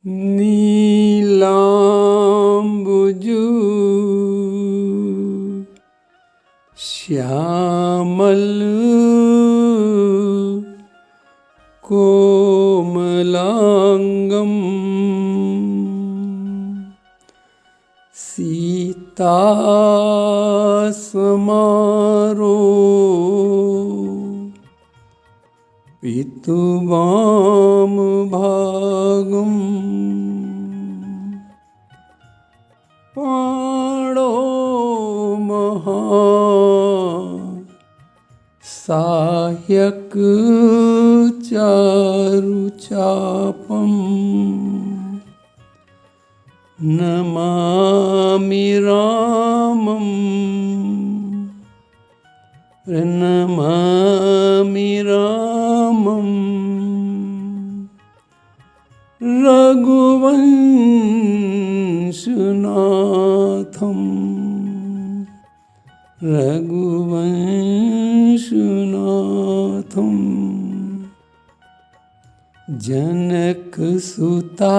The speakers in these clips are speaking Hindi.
नीलाम्बुजु श्यामल कोमलांगम सीता समारो पितुवाम भागम पाणो महा साह्यक चारुचापम नमामि रामम नमामि रामम रघुवंशनाथम रघुवंशनाथम जनकसुता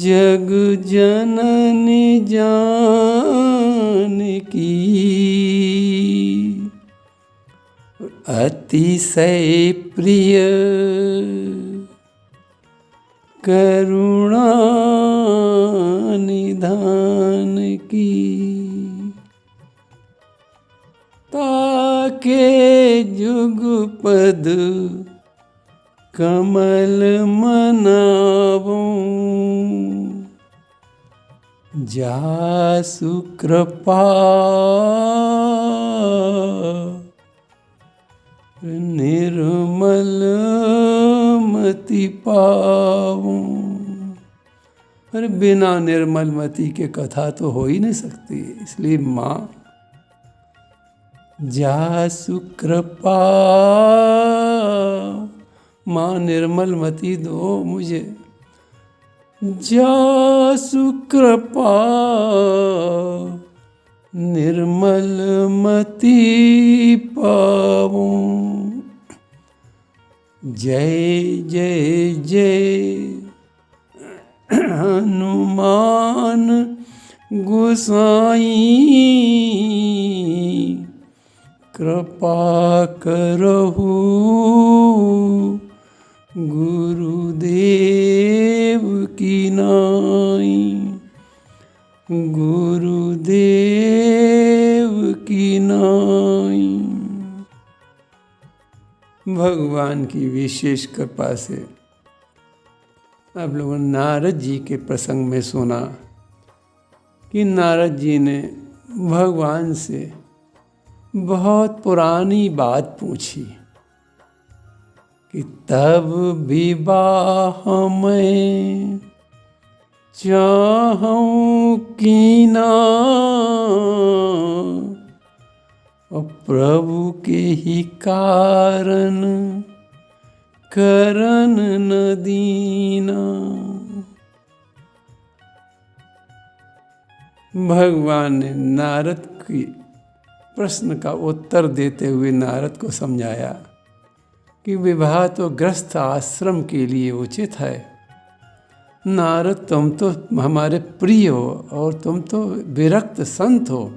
जग जननी जानकी अतिशय प्रिय करुणा निधान की ताके जुगपद कमल मनावूं जासु कृपा निर्मल मति पाऊं। अरे बिना निर्मल मति के कथा तो हो ही नहीं सकती, इसलिए माँ जासु कृपा, माँ निर्मल मति दो मुझे। जासु कृपा निर्मल मति पाऊं। जय जय जय हनुमान गोसाई कृपा करहु गुरुदेव की नाई, गुरुदेव की नाई। भगवान की विशेष कृपा से आप लोगों ने नारद जी के प्रसंग में सुना कि नारद जी ने भगवान से बहुत पुरानी बात पूछी कि तब विवाह में चाहूं कीना और प्रभु के ही कारण करन न दीना। भगवान ने नारद की प्रश्न का उत्तर देते हुए नारद को समझाया कि विवाह तो गृहस्थ आश्रम के लिए उचित है। नारद तुम तो हमारे प्रिय हो और तुम तो विरक्त संत हो,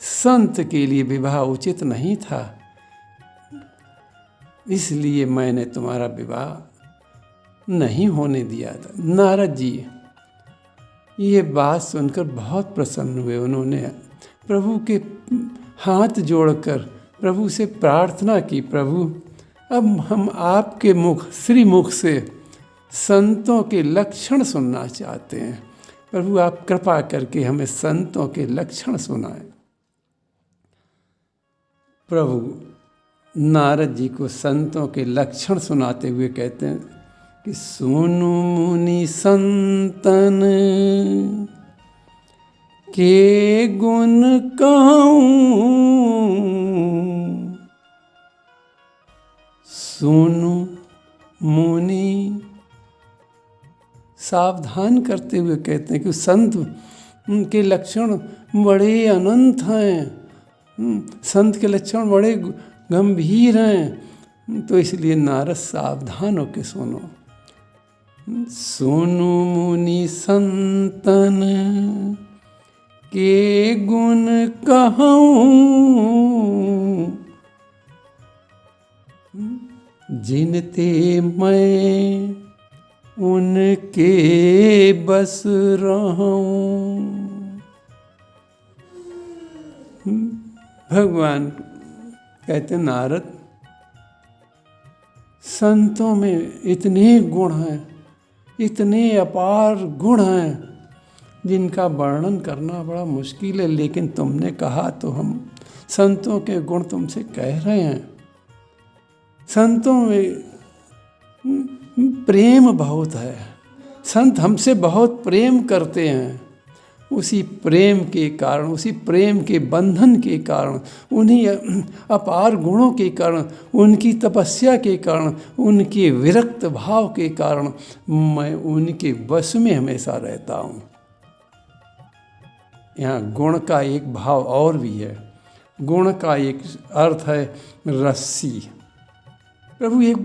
संत के लिए विवाह उचित नहीं था, इसलिए मैंने तुम्हारा विवाह नहीं होने दिया था। नारद जी ये बात सुनकर बहुत प्रसन्न हुए। उन्होंने प्रभु के हाथ जोड़कर प्रभु से प्रार्थना की, प्रभु अब हम आपके मुख श्रीमुख से संतों के लक्षण सुनना चाहते हैं। प्रभु आप कृपा करके हमें संतों के लक्षण सुनाएं। प्रभु नारद जी को संतों के लक्षण सुनाते हुए कहते हैं कि सुनु मुनि संतन के गुण कहूं, सुनु मुनि सावधान करते हुए कहते हैं कि संत उनके लक्षण बड़े अनंत हैं, संत के लक्षण बड़े गंभीर हैं, तो इसलिए नारद सावधान होकर सुनो। सुनु मुनि संतन के गुण कहूँ, जिनते मैं उनके बस रहूं। भगवान कहते नारद, संतों में इतने गुण हैं, इतने अपार गुण हैं जिनका वर्णन करना बड़ा मुश्किल है, लेकिन तुमने कहा तो हम संतों के गुण तुमसे कह रहे हैं। संतों में प्रेम बहुत है, संत हमसे बहुत प्रेम करते हैं। उसी प्रेम के कारण, उसी प्रेम के बंधन के कारण, उन्हीं अपार गुणों के कारण, उनकी तपस्या के कारण, उनके विरक्त भाव के कारण मैं उनके वश में हमेशा रहता हूँ। यहाँ गुण का एक भाव और भी है। गुण का एक अर्थ है रस्सी। प्रभु एक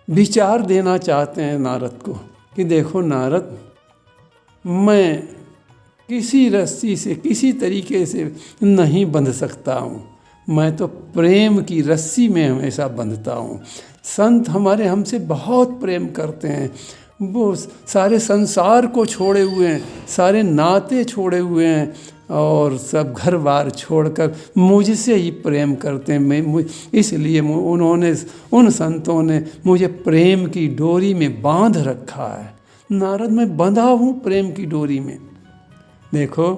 विचार देना चाहते हैं नारद को कि देखो नारद, मैं किसी रस्सी से किसी तरीके से नहीं बंध सकता हूँ, मैं तो प्रेम की रस्सी में हमेशा बंधता हूँ। संत हमारे हमसे बहुत प्रेम करते हैं, वो सारे संसार को छोड़े हुए हैं, सारे नाते छोड़े हुए हैं और सब घर बार छोड़कर मुझसे ही प्रेम करते हैं। इसलिए उन्होंने, उन संतों ने मुझे प्रेम की डोरी में बांध रखा है। नारद, मैं बंधा हूँ प्रेम की डोरी में। देखो,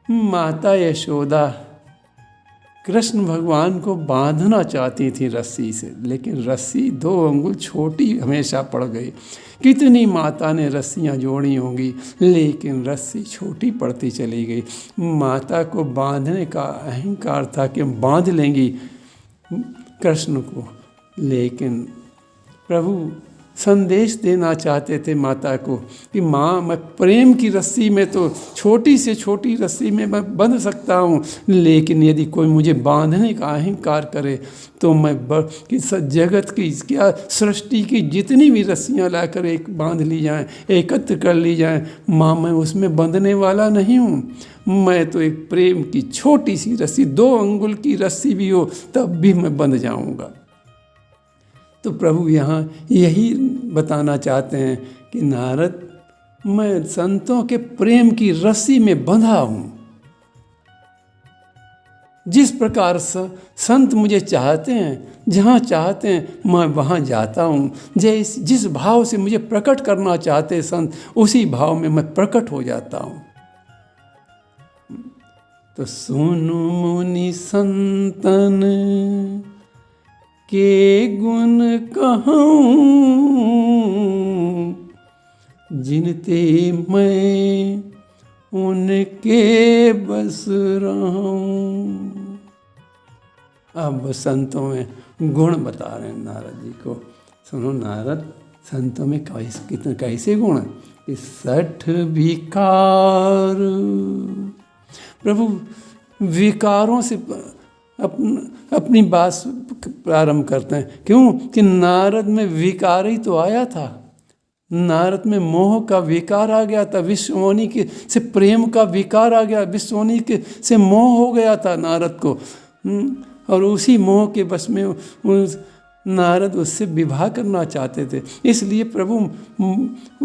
माता यशोदा कृष्ण भगवान को बांधना चाहती थी रस्सी से, लेकिन रस्सी 2 अंगुल छोटी हमेशा पड़ गई। कितनी माता ने रस्सियाँ जोड़ी होंगी, लेकिन रस्सी छोटी पड़ती चली गई। माता को बांधने का अहंकार था कि बांध लेंगी कृष्ण को, लेकिन प्रभु संदेश देना चाहते थे माता को कि माँ, मैं प्रेम की रस्सी में तो छोटी से छोटी रस्सी में मैं बंध सकता हूँ, लेकिन यदि कोई मुझे बांधने का अहंकार करे तो मैं कि जगत की, क्या सृष्टि की जितनी भी रस्सियाँ लाकर एक बांध ली जाएं, एकत्र कर ली जाएं, माँ मैं उसमें बंधने वाला नहीं हूँ। मैं तो एक प्रेम की छोटी सी रस्सी, 2 अंगुल की रस्सी भी हो तब भी मैं बंध जाऊँगा। तो प्रभु यहाँ यही बताना चाहते हैं कि नारद, मैं संतों के प्रेम की रस्सी में बंधा हूँ। जिस प्रकार से संत मुझे चाहते हैं, जहाँ चाहते हैं मैं वहाँ जाता हूँ। जिस भाव से मुझे प्रकट करना चाहते हैं संत, उसी भाव में मैं प्रकट हो जाता हूँ। तो सुनु मुनि संतन के गुण कहूँ, जिनते मैं उनके बस रहूं। अब संतों में गुण बता रहे हैं नारद जी को। सुनो नारद, संतों में कितने कैसे गुण हैं कि 60 विकार। प्रभु विकारों से अपनी बात प्रारंभ करते हैं। क्यों? कि नारद में विकार ही तो आया था। नारद में मोह का विकार आ गया था, विश्वमोनि के से प्रेम का विकार आ गया, विश्वमोनि के से मोह हो गया था नारद को। और उसी मोह के बस में नारद उससे विवाह करना चाहते थे। इसलिए प्रभु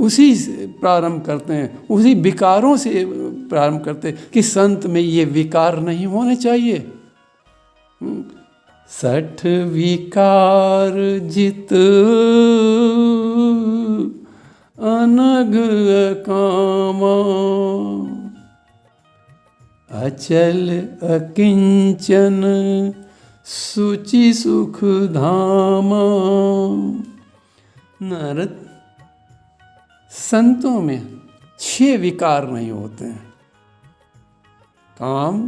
उसी से प्रारंभ करते हैं, उसी विकारों से प्रारंभ करते हैं कि संत में ये विकार नहीं होने चाहिए। 60 विकार जित अनग कामा, अचल अकिंचन सुचि सुख धामा। नारद, संतों में 6 विकार नहीं होते हैं। काम,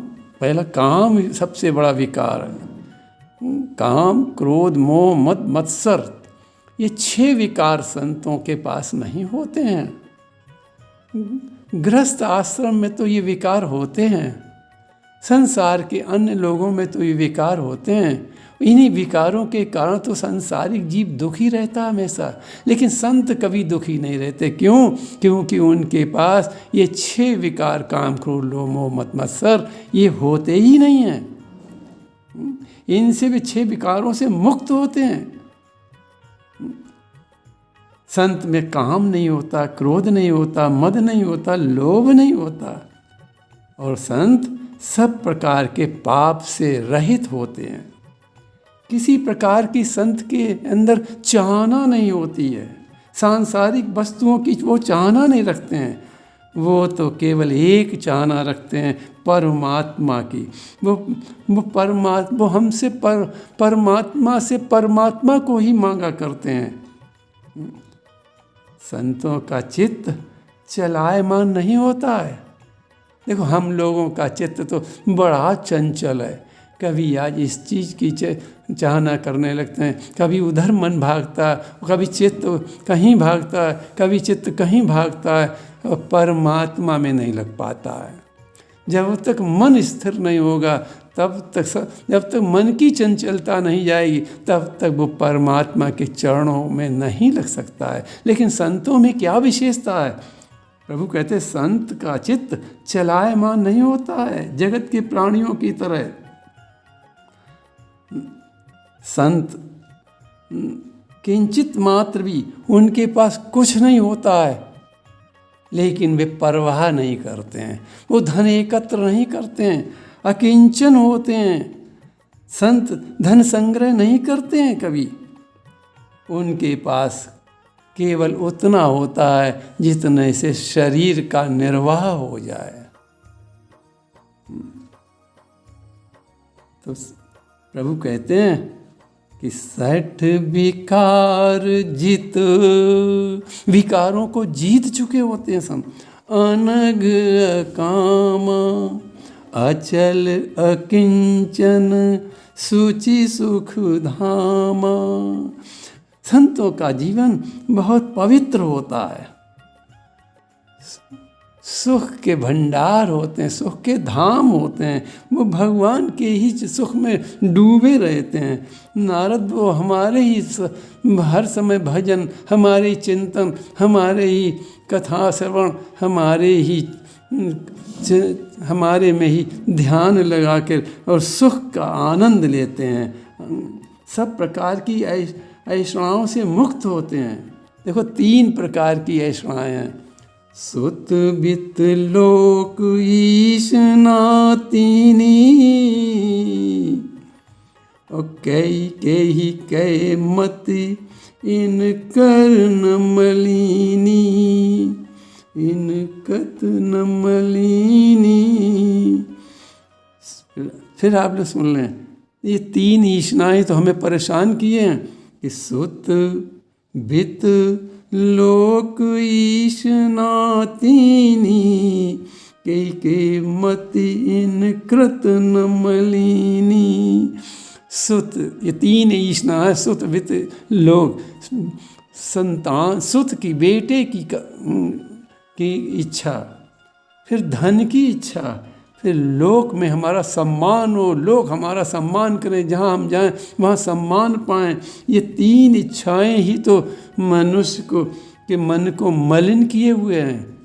पहला काम सबसे बड़ा विकार है। काम, क्रोध, मोह, मद, मत्सर, ये 6 विकार संतों के पास नहीं होते हैं। गृहस्थ आश्रम में तो ये विकार होते हैं। संसार के अन्य लोगों में तो ये विकार होते हैं, इन्हीं विकारों के कारण तो संसारिक जीव दुखी रहता हमेशा, लेकिन संत कभी दुखी नहीं रहते। क्यों? क्योंकि उनके पास ये 6 विकार काम, क्रोध, लोभ, मोह, मद, मत्सर ये होते ही नहीं हैं। इनसे भी 6 विकारों से मुक्त होते हैं। संत में काम नहीं होता, क्रोध नहीं होता, मद नहीं होता, लोभ नहीं होता, और संत सब प्रकार के पाप से रहित होते हैं। किसी प्रकार की संत के अंदर चाहना नहीं होती है, सांसारिक वस्तुओं की वो चाहना नहीं रखते हैं, वो तो केवल एक चाहना रखते हैं, परमात्मा की। वो हमसे परमात्मा से परमात्मा को ही मांगा करते हैं। संतों का चित्त चलायमान नहीं होता है। देखो, हम लोगों का चित्त तो बड़ा चंचल है, कभी आज इस चीज़ की चाहना करने लगते हैं, कभी उधर मन भागता है, कभी चित्त कहीं भागता है, कभी चित्त कहीं भागता है, और परमात्मा में नहीं लग पाता है। जब तक मन स्थिर नहीं होगा, जब तक मन की चंचलता नहीं जाएगी, तब तक वो परमात्मा के चरणों में नहीं लग सकता है। लेकिन संतों में क्या विशेषता है? प्रभु कहते हैं, संत का चित्त चलायमान नहीं होता है जगत के प्राणियों की तरह। संत किंचित मात्र भी उनके पास कुछ नहीं होता है, लेकिन वे परवाह नहीं करते हैं, वो धन एकत्र नहीं करते हैं, अकिंचन होते हैं। संत धन संग्रह नहीं करते हैं कभी, उनके पास केवल उतना होता है जितने से शरीर का निर्वाह हो जाए। तो प्रभु कहते हैं कि 60 विकार जित, विकारों को जीत चुके होते हैं संत। अनग काम अचल अकिंचन सुचि सुख धामा। संतों का जीवन बहुत पवित्र होता है, सुख के भंडार होते हैं, सुख के धाम होते हैं, वो भगवान के ही सुख में डूबे रहते हैं। नारद वो हमारे ही हर समय भजन, हमारे ही चिंतन, हमारे ही कथा श्रवण, हमारे में ही ध्यान लगा कर और सुख का आनंद लेते हैं, सब प्रकार की ऐषणाओं से मुक्त होते हैं। देखो, 3 प्रकार की ऐषणाएँ हैं, सुत बित लोक ईशना तीनी, और कई कई मति इन कर्ण मलिनी, इन कत न मलिनी। फिर आप लोग सुन लें, ये 3 ईशनाएँ तो हमें परेशान किए हैं कि सुत बित लोक ईशना तीनी, कई मति इन कृत न मलिनी। सुत, ये 3 ईशना है, सुत वित लोक, संतान, सुत की बेटे की इच्छा, फिर धन की इच्छा, फिर लोक में हमारा सम्मान हो, लोग हमारा सम्मान करें, जहाँ हम जाएं वहाँ सम्मान पाएं। ये 3 इच्छाएं ही तो मनुष्य के मन को मलिन किए हुए हैं।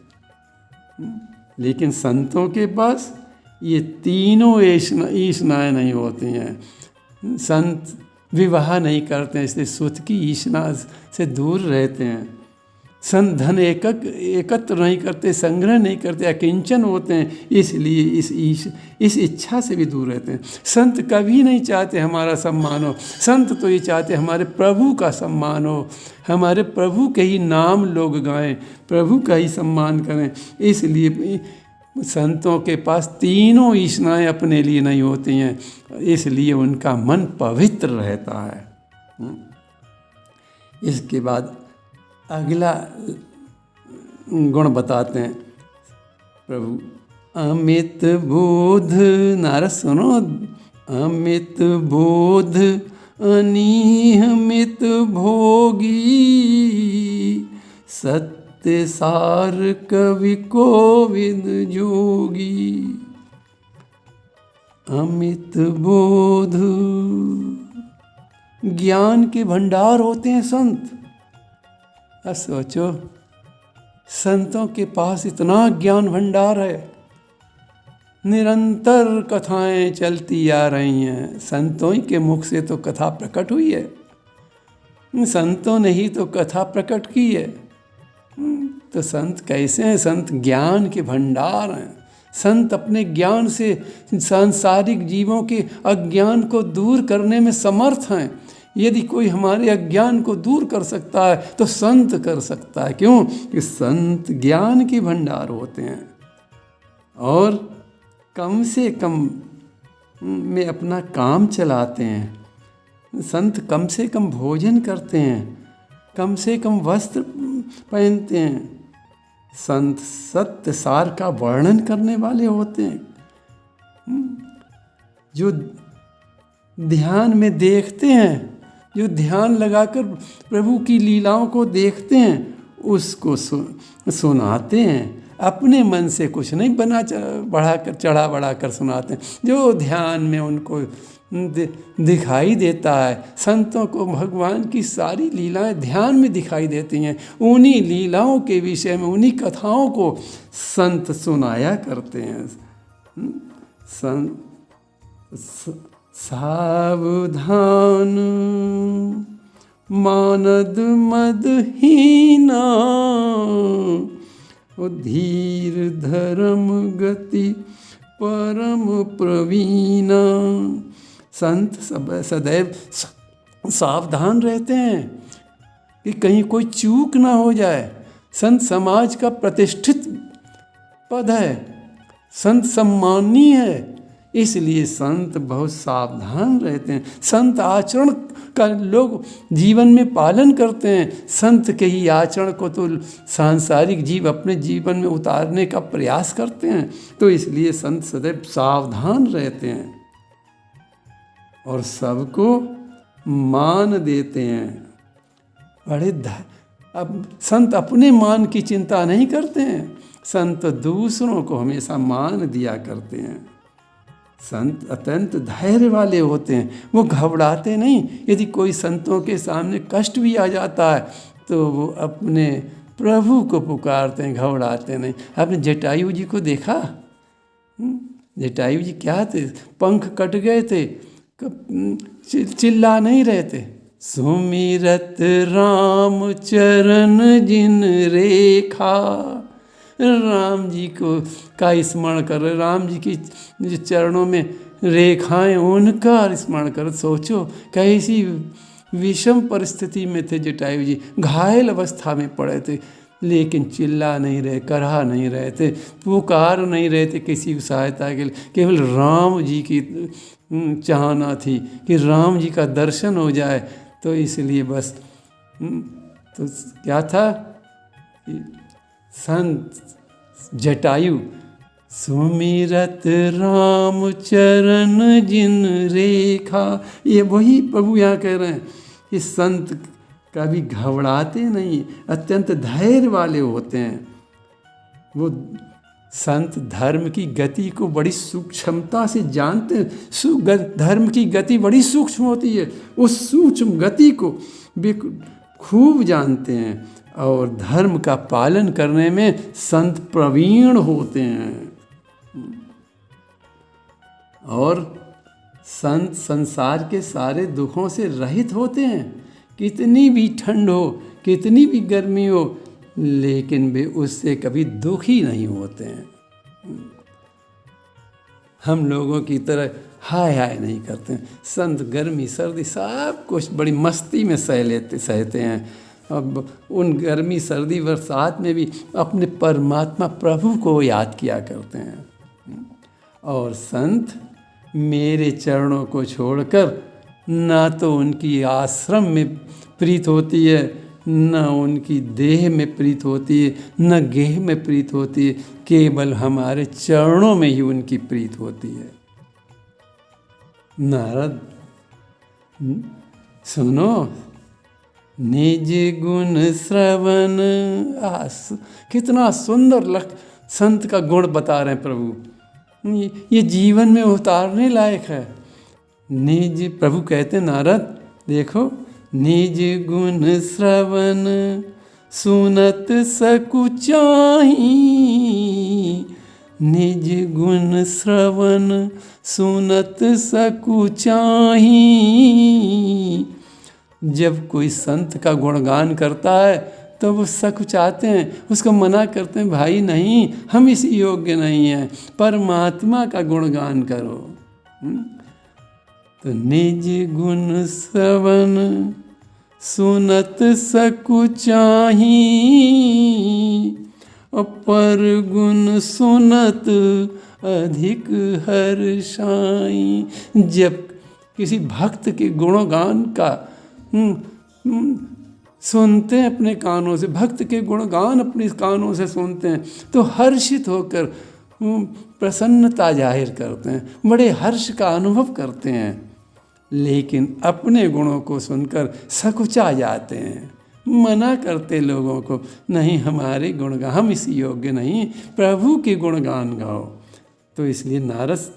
लेकिन संतों के पास ये तीनों ईशनाएं नहीं होती हैं। संत विवाह नहीं करते हैं, इसलिए सुत की ईशना से दूर रहते हैं। संत धन एकत्र नहीं करते, संग्रह नहीं करते, अकिंचन होते हैं, इसलिए इस इच्छा से भी दूर रहते हैं। संत कभी नहीं चाहते हमारा सम्मान हो, संत तो ये चाहते हमारे प्रभु का सम्मान हो, हमारे प्रभु के ही नाम लोग गाएं, प्रभु का ही सम्मान करें। इसलिए संतों के पास तीनों ईशनाएं अपने लिए नहीं होती हैं, इसलिए उनका मन पवित्र रहता है। इसके बाद अगला गुण बताते हैं प्रभु, अमित बोध। नारद सुनो, अमित बोध अनियमित भोगी, सत्य सार कवि कोविद जोगी। अमित बोध। ज्ञान के भंडार होते हैं संत। अब सोचो, संतों के पास इतना ज्ञान भंडार है, निरंतर कथाएं चलती आ रही हैं। संतों ही के मुख से तो कथा प्रकट हुई है, संतों ने ही तो कथा प्रकट की है। तो संत कैसे हैं? संत ज्ञान के भंडार हैं। संत अपने ज्ञान से सांसारिक जीवों के अज्ञान को दूर करने में समर्थ हैं। यदि कोई हमारे अज्ञान को दूर कर सकता है तो संत कर सकता है। क्यों? कि संत ज्ञान के भंडार होते हैं और कम से कम में अपना काम चलाते हैं। संत कम से कम भोजन करते हैं, कम से कम वस्त्र पहनते हैं। संत सत्य सार का वर्णन करने वाले होते हैं। जो ध्यान में देखते हैं, जो ध्यान लगाकर प्रभु की लीलाओं को देखते हैं, उसको सुनाते हैं। अपने मन से कुछ नहीं बढ़ाकर चढ़ा बढ़ाकर सुनाते हैं। जो ध्यान में उनको दिखाई देता है, संतों को भगवान की सारी लीलाएं ध्यान में दिखाई देती हैं। उन्हीं लीलाओं के विषय में, उन्हीं कथाओं को संत सुनाया करते हैं। सावधान मानद मदहीना, धीर धर्म गति परम प्रवीणा। संत सदैव सावधान रहते हैं कि कहीं कोई चूक ना हो जाए। संत समाज का प्रतिष्ठित पद है, संत सम्मानीय है, इसलिए संत बहुत सावधान रहते हैं। संत आचरण का लोग जीवन में पालन करते हैं। संत के ही आचरण को तो सांसारिक जीव अपने जीवन में उतारने का प्रयास करते हैं। तो इसलिए संत सदैव सावधान रहते हैं और सबको मान देते हैं। अब संत अपने मान की चिंता नहीं करते हैं, संत दूसरों को हमेशा मान दिया करते हैं। संत अत्यंत धैर्य वाले होते हैं, वो घबराते नहीं। यदि कोई संतों के सामने कष्ट भी आ जाता है तो वो अपने प्रभु को पुकारते हैं, घबराते नहीं। आपने जटायु जी को देखा? जटायु जी क्या थे? पंख कट गए थे, चिल्ला नहीं रहे थे। सुमिरत राम चरण जिन रेखा, राम जी को का स्मरण कर, राम जी की जो चरणों में रेखाएं, उनका स्मरण कर। सोचो कैसी विषम परिस्थिति में थे जटायु जी, घायल अवस्था में पड़े थे, लेकिन चिल्ला नहीं रहे, करहा नहीं रहे थे, पुकार नहीं रहे थे किसी सहायता के लिए। केवल राम जी की चाहना थी कि राम जी का दर्शन हो जाए। तो इसलिए बस तो क्या था, संत जटायु सुमिरत राम चरण जिन रेखा। ये वही प्रभु यहाँ कह रहे हैं कि संत कभी घबराते नहीं, अत्यंत धैर्य वाले होते हैं। वो संत धर्म की गति को बड़ी सूक्ष्मता से जानते हैं। धर्म की गति बड़ी सूक्ष्म होती है, उस सूक्ष्म गति को भी खूब जानते हैं और धर्म का पालन करने में संत प्रवीण होते हैं। और संत संसार के सारे दुखों से रहित होते हैं। कितनी भी ठंड हो, कितनी भी गर्मी हो, लेकिन वे उससे कभी दुखी नहीं होते हैं। हम लोगों की तरह हाय हाय नहीं करते हैं। संत गर्मी सर्दी सब कुछ बड़ी मस्ती में सहते हैं। अब उन गर्मी सर्दी बरसात में भी अपने परमात्मा प्रभु को याद किया करते हैं। और संत मेरे चरणों को छोड़कर ना तो उनकी आश्रम में प्रीत होती है, न उनकी देह में प्रीत होती है, न गेह में प्रीत होती है, केवल हमारे चरणों में ही उनकी प्रीत होती है। नारद सुनो, निज गुण श्रवण। कितना सुंदर संत का गुण बता रहे हैं प्रभु। ये जीवन में उतारने लायक है। निज प्रभु कहते नारद देखो, निज गुण श्रवण सुनत सकुचाही, निज गुण श्रवण सुनत सकुचाही। जब कोई संत का गुणगान करता है तो वो सकुचाते हैं, उसको मना करते हैं, भाई नहीं, हम इस योग्य नहीं हैं, परमात्मा का गुणगान करो। तो निज गुण श्रवण सुनत सकुचाही, पर गुण सुनत अधिक हर्षाई। जब किसी भक्त के गुणगान का सुनते हैं अपने कानों से, भक्त के गुणगान अपने कानों से सुनते हैं तो हर्षित होकर प्रसन्नता जाहिर करते हैं, बड़े हर्ष का अनुभव करते हैं। लेकिन अपने गुणों को सुनकर सकुचा जाते हैं, मना करते लोगों को, नहीं हमारे गुणगान, हम इस योग्य नहीं, प्रभु के गुणगान गाओ। तो इसलिए नारद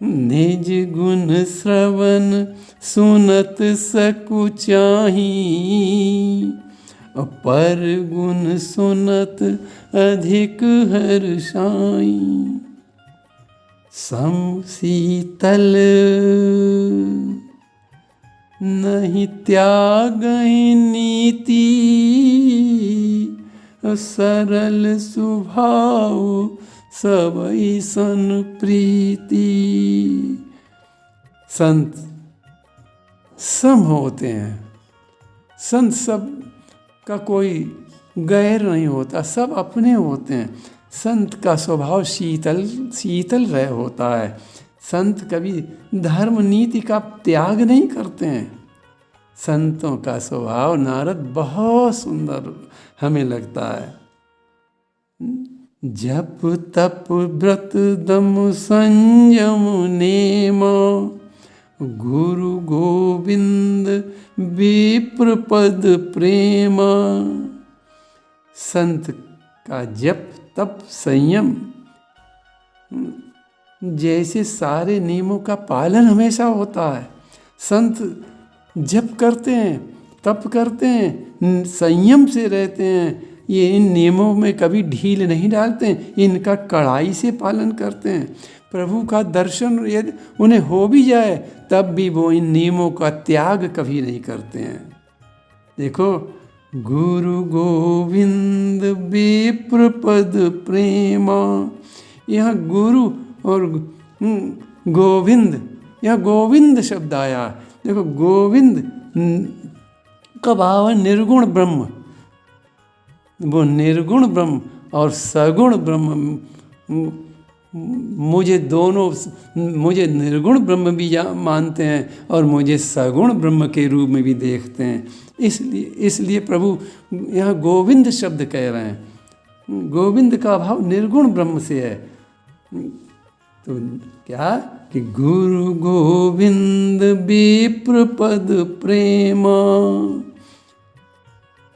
निज गुण श्रवण सुनत सकुचाही, पर गुण सुनत अधिक हर्षाई। सम शीतल नहीं त्यागहि नीति, सरल स्वभाव सबई सन प्रीति। संत सम होते हैं, संत सब का कोई गैर नहीं होता, सब अपने होते हैं। संत का स्वभाव शीतल रह होता है। संत कभी धर्म नीति का त्याग नहीं करते हैं। संतों का स्वभाव नारद बहुत सुंदर हमें लगता है। जप तप व्रत दम संयम नेम, गुरु गोविंद विप्र पद प्रेम। संत का जप तप संयम जैसे सारे नियमों का पालन हमेशा होता है। संत जप करते हैं, तप करते हैं, संयम से रहते हैं, ये इन नियमों में कभी ढील नहीं डालते हैं, इनका कड़ाई से पालन करते हैं। प्रभु का दर्शन यदि उन्हें हो भी जाए तब भी वो इन नियमों का त्याग कभी नहीं करते हैं। देखो, गुरु गोविंद विप्र पद प्रेमा, यहाँ गुरु और गोविंद, यहाँ गोविंद शब्द आया। देखो, गोविंद का भाव है निर्गुण ब्रह्म, वो निर्गुण ब्रह्म और सगुण ब्रह्म। मुझे निर्गुण ब्रह्म भी मानते हैं और मुझे सगुण ब्रह्म के रूप में भी देखते हैं। इसलिए प्रभु यहाँ गोविंद शब्द कह रहे हैं। गोविंद का भाव निर्गुण ब्रह्म से है। तो क्या कि गुरु गोविंद विप्र पद प्रेमा,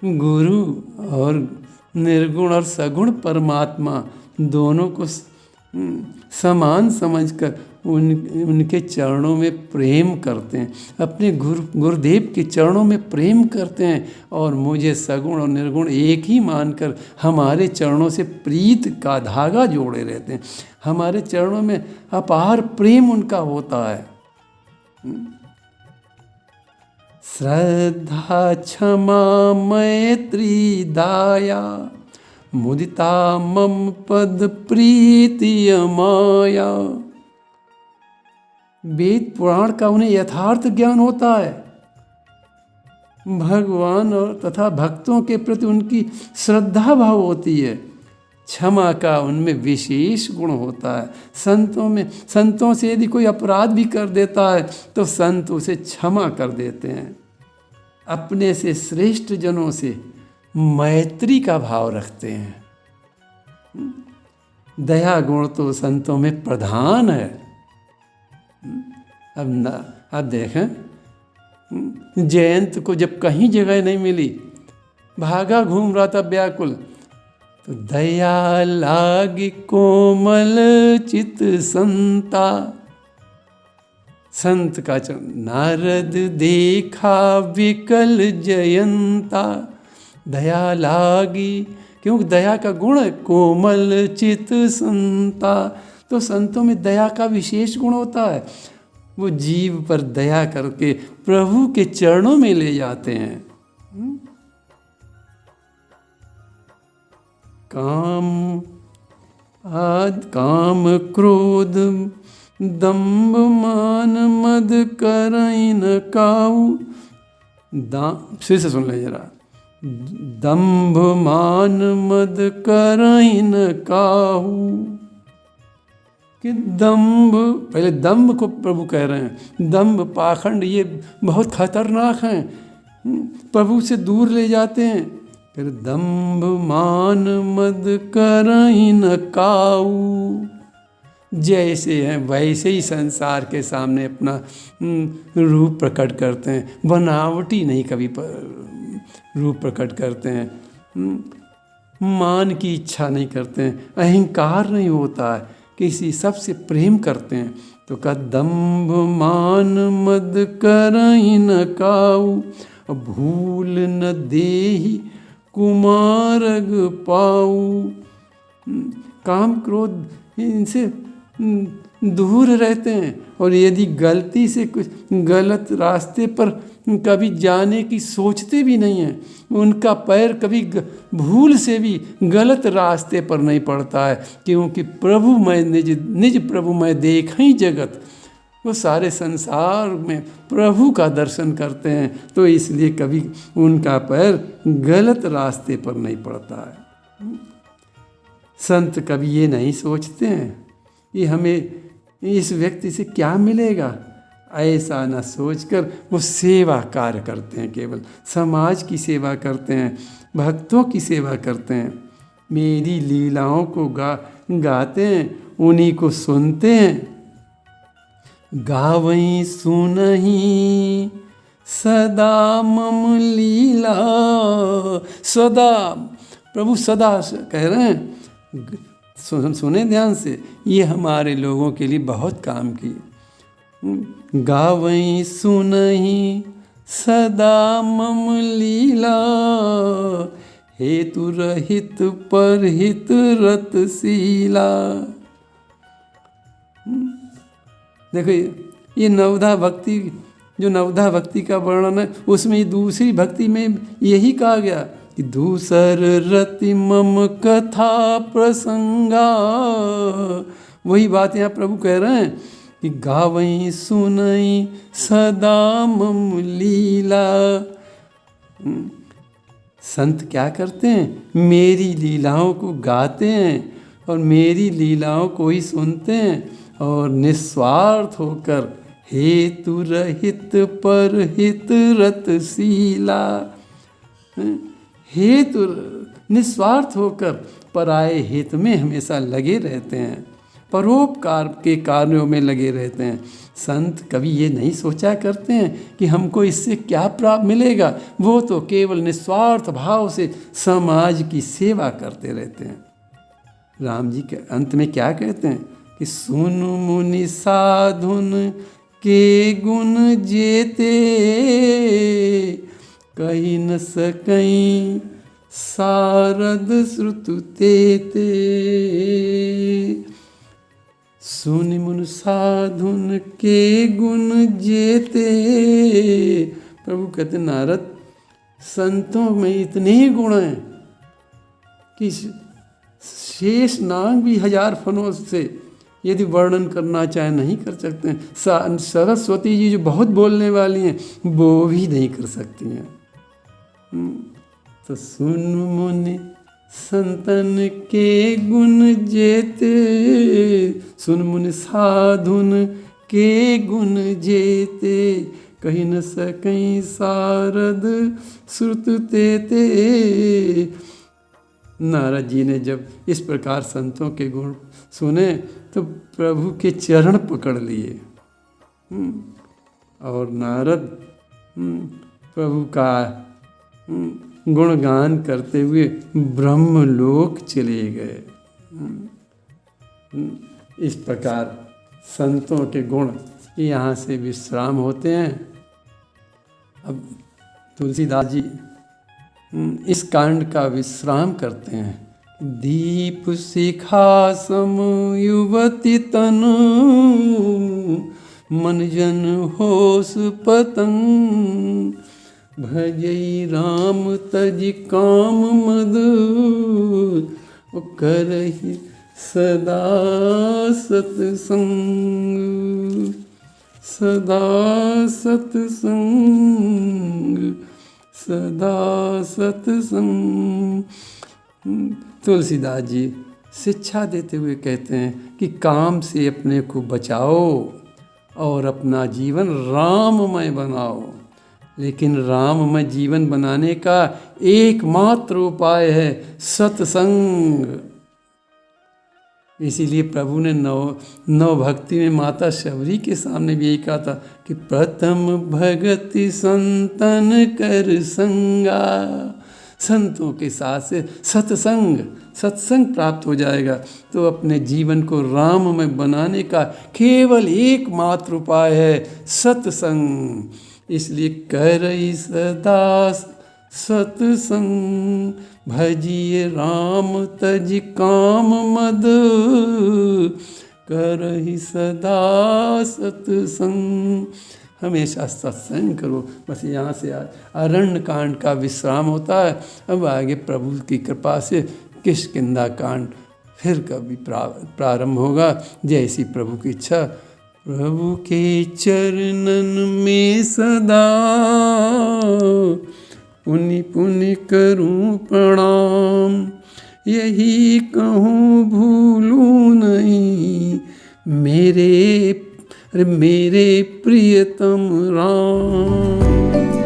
गुरु और निर्गुण और सगुण परमात्मा दोनों को समान समझकर उनके चरणों में प्रेम करते हैं, अपने गुरुदेव के चरणों में प्रेम करते हैं और मुझे सगुण और निर्गुण एक ही मानकर हमारे चरणों से प्रीत का धागा जोड़े रहते हैं। हमारे चरणों में अपार प्रेम उनका होता है। श्रद्धा क्षमा मैत्री दाया, मुदिता मम पद प्रीति माया। वेद पुराण का उन्हें यथार्थ ज्ञान होता है। भगवान और तथा भक्तों के प्रति उनकी श्रद्धा भाव होती है। क्षमा का उनमें विशेष गुण होता है। संतों से यदि कोई अपराध भी कर देता है तो संत उसे क्षमा कर देते हैं। अपने से श्रेष्ठ जनों से मैत्री का भाव रखते हैं। दया गुण तो संतों में प्रधान है। अब देखें, जयंत को जब कहीं जगह नहीं मिली, भागा घूम रहा था व्याकुल, तो दया लागे कोमल चित संता, संत का चरण। नारद देखा विकल जयंता, दया लागी, क्योंकि दया का गुण है, कोमल चित संता। तो संतों में दया का विशेष गुण होता है, वो जीव पर दया करके प्रभु के चरणों में ले जाते हैं। काम क्रोध दम्भ मान मद करई न काऊ। फिर से सुन ले जरा। दम्भ मान मद करई न काहू, कि दम्भ, पहले दम्भ को प्रभु कह रहे हैं, दम्भ पाखंड ये बहुत खतरनाक हैं, प्रभु से दूर ले जाते हैं। फिर दम्भ मान मद करई न काऊ, जैसे हैं वैसे ही संसार के सामने अपना रूप प्रकट करते हैं, बनावटी नहीं कभी रूप प्रकट करते हैं, मान की इच्छा नहीं करते हैं, अहंकार नहीं होता है, किसी सबसे प्रेम करते हैं। तो का दम्भ मान मद करई न काऊ, भूल न देहि कुमारग पाऊ। काम क्रोध इनसे दूर रहते हैं, और यदि गलती से कुछ गलत रास्ते पर कभी जाने की सोचते भी नहीं हैं, उनका पैर कभी भूल से भी गलत रास्ते पर नहीं पड़ता है, क्योंकि प्रभु मैं निज प्रभु मैं देखहि जगत, वो सारे संसार में प्रभु का दर्शन करते हैं, तो इसलिए कभी उनका पैर गलत रास्ते पर नहीं पड़ता है। संत कभी ये नहीं सोचते हैं कि हमें इस व्यक्ति से क्या मिलेगा, ऐसा न सोचकर वो सेवा कार्य करते हैं, केवल समाज की सेवा करते हैं, भक्तों की सेवा करते हैं। मेरी लीलाओं को गाते हैं, उन्हीं को सुनते हैं। गावई सुनहि सदा मम लीला, सदा, प्रभु सदा कह रहे हैं, सुने ध्यान से, ये हमारे लोगों के लिए बहुत काम की। गावई सुनहि सदा मम लीला, हेतु रहित परहित रतशीला। देखो ये नवधा भक्ति, जो नवधा भक्ति का वर्णन है, उसमें दूसरी भक्ति में यही कहा गया कि दूसर रति मम कथा प्रसंगा। वही बात यहाँ प्रभु कह रहे हैं कि गावई सुनई सदा मम लीला। संत क्या करते हैं, मेरी लीलाओं को गाते हैं और मेरी लीलाओं को ही सुनते हैं, और निस्वार्थ होकर हेतु रहित परहित रतशीला, हेतु निस्वार्थ होकर पराये हित में हमेशा लगे रहते हैं, परोपकार के कार्यों में लगे रहते हैं। संत कभी ये नहीं सोचा करते हैं कि हमको इससे क्या प्राप्त मिलेगा, वो तो केवल निस्वार्थ भाव से समाज की सेवा करते रहते हैं। राम जी के अंत में क्या कहते हैं कि सुन मुनि साधुन के गुण जेते, कही न सकई सारद श्रुतु तेते। सुनि मुनि साधुन के गुण जेते, प्रभु कहते नारद, संतों में इतने ही गुण हैं कि शेष नाग भी 1000 फनों से यदि वर्णन करना चाहे नहीं कर सकते हैं। सरस्वती जी जो बहुत बोलने वाली हैं, वो भी नहीं कर सकती हैं। तो सुन मुनि संतन के गुण जेते, सुन मुनि साधुन के गुण जेते, कही न सकई सारद श्रुत तेते। नारद जी ने जब इस प्रकार संतों के गुण सुने तो प्रभु के चरण पकड़ लिए, और नारद प्रभु का गुणगान करते हुए ब्रह्मलोक चले गए। इस प्रकार संतों के गुण यहाँ से विश्राम होते हैं। अब तुलसीदास जी इस कांड का विश्राम करते हैं। दीप शिखा सम युवती तनु, मन जन होश पतंग, भजई राम तज काम मद, करहि सदा सतसंग, सदा सतसंग, सदा सतसंग। तुलसीदास जी शिक्षा देते हुए कहते हैं कि काम से अपने को बचाओ और अपना जीवन राममय बनाओ। लेकिन राममय जीवन बनाने का एकमात्र उपाय है सत्संग। इसीलिए प्रभु ने नव भक्ति में माता शबरी के सामने भी यही कहा था कि प्रथम भगति संतन कर संगा। संतों के साथ से सत्संग प्राप्त हो जाएगा तो अपने जीवन को राममय बनाने का केवल एकमात्र उपाय है सत्संग। इसलिए करई सदा सत्संग, भजिए राम तज काम मद, करहि सदा सत्संग। हमेशा सत्संग करो। बस यहाँ से अरण्य कांड का विश्राम होता है। अब आगे प्रभु की कृपा से किष्किंधा कांड फिर कभी प्रारंभ होगा, जैसी प्रभु की इच्छा। प्रभु के चरणन में सदा पुनि पुनि करूं प्रणाम, यही कहूँ भूलूं नहीं मेरे प्रियतम राम।